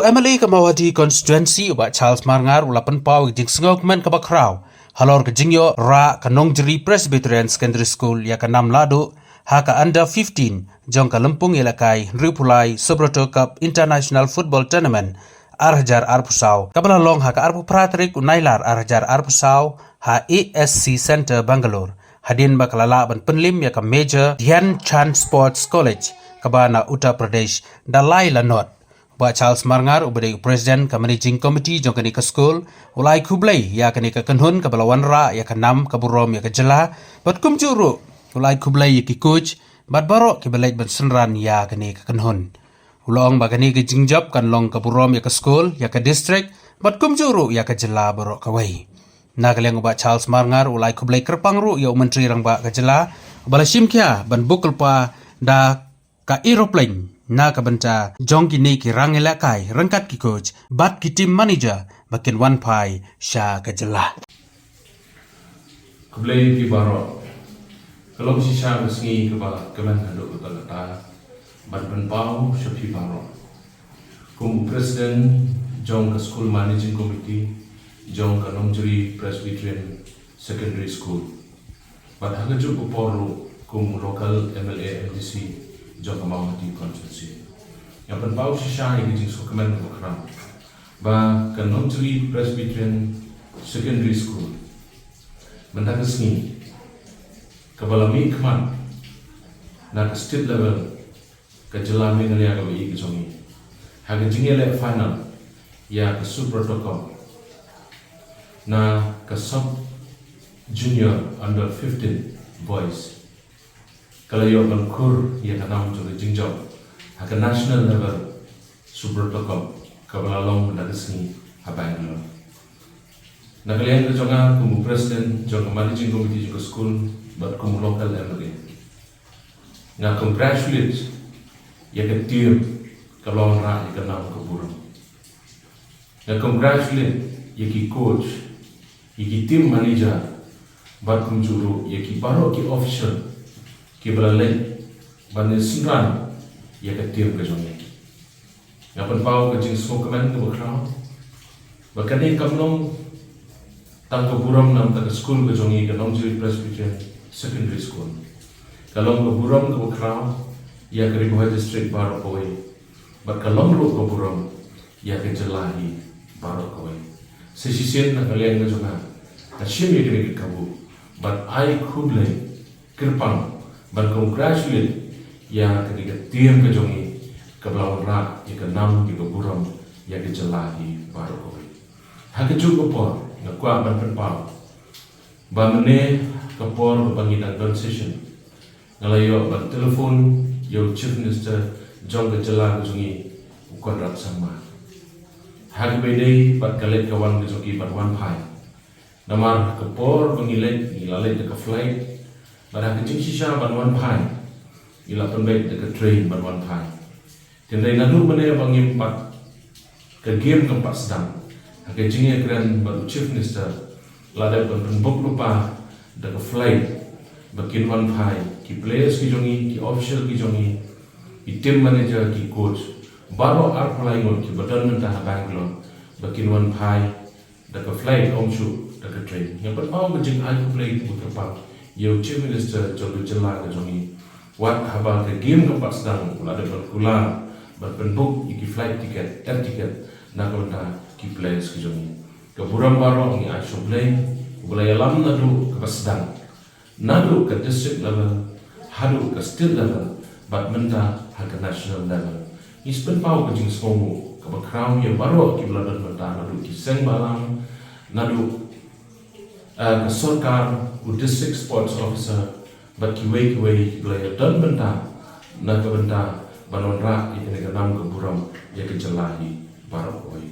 MLA Kamawati constituency BahCharles Marngar ulapan pau jing sengokmen ka bakraw halor ke jingyo ra ka Nongjri Presbyterian SecSc ya ka nam lahduh haka under 15 jong ka lempung ilakai ripulai Subroto Cup International Football Tournament arhajar arpusau kabala long haka arpu pratrik unailar arhajar arpusau ha ASC Center Bangalore hadin bakalala ban penlim ya ka Major Dhyan Chand Sports College kabana Uttar Pradesh dalai lanot BahCharles Marngar ubadai Presiden ka Managing Committee jong kani ka school ulai khublei ya kani ka kanhun ka balawan ra ya ka nam ka burom ya ka jela bat kumjuru ulai khublei ya ki coach bat baro ki balai ban senran ya kani ka kanhun ulong ba kani ka jingjap kan long ka burom ya ka school ya ka district bat kumjuru ya ka jela baro ka wai na kaleng BahCharles Marngar ulai khublei kerpangru ya menteri rang ba ka jela balasim kya ban bukul pa da ka aeroplane na kabanta jong kini ki rangela kai rangkat ki coach bat ki team manager bakin one pai sha kajela khublei ki baro kalau si sha ngi ka ba kaman hado ka ta ban ban pau shapi baro kum president jong ka school managing committee jong ka Nongjri Presbyterian Secondary School bat haga ju poru kum local MLA MDC jong Kamawati constituency yang penpau sisa yang jing sokemen bakram ba ka Nongjri Presbyterian Secondary School mendak kesni kabalami kman na ka state level ka jelami ngali aga wi ki songi haga jingele final ya ka Subroto Cup na ka sub junior under 15 boys kalau yo bankur ya kanam jo jingjau haka national level Subroto Cup kabalalong mendagasni ha Bangalore na kalian ke jonga kumu president jonga managing committee jo school but kumu local MLA na congratulate ya ke team kalong ra ya kanam ke burung na congratulate ya ki coach ya ki team manager but kum juru ya ki baro ki official ki belalai bani senran ya ka tiam ka jongi ngapan pau ka jing smokeman ka bakrau bakani kamlong tang ka buram nam ta school ka jongi ka Nongjri Presbyterian Secondary School kalong ka buram ka bakrau ya ka Ribuai district baro koi bat kalong ro ka buram ya ka jelahi baro koi sesisen na kalian ka jonga asyim ya ka kabu but I khublei kirpang ban congratulate ya ketika tiam ke jongi ke belawang rak ya ke nam di ke buram ya ke jelahi baru koi hake juga por ngakwa ban penpau ba mene ke por kepangidan concession ngalayo ban telefon yo chief minister jong ke jelah ke jongi ukon rak sama hake bedai bat kalet kawan ke jongi ban wan pai namar ke por pengilet ngilalet ke flight pada kecil sisa bantuan pai, ila penbaik dekat train bantuan pai. Tendai nadu mana bangim empat ke game keempat sedang. Hakai jingnya keren baru chief minister, lada penbuk lupa dekat flight, bakin one pai. Ki players ki jongi, ki official ki jongi, ki team manager, ki coach. Baru arpalaingon ki badan mentah Bangalore, bakin one pai dekat flight omshu dekat train. Yang pertama kecil aku play berkepang. Yo chief minister jodoh jelah ke jongi wat habal ke game keempat sedang ada berkula berpenbuk iki flight ticket air ticket nak benda ki players ke jongi ke buram baro ngi khublei khublei alam nadu ke sedang nadu ke district level hadu ke state level bat benda ke national level is penpau ke jing somu ke background ya baro ki beladan benda nadu ki seng balang nadu ke sarkar district sports officer bat kiwei belaya dan benda na ke benda banon ra ikene ke nam ke buram ya ke jelahi barak koi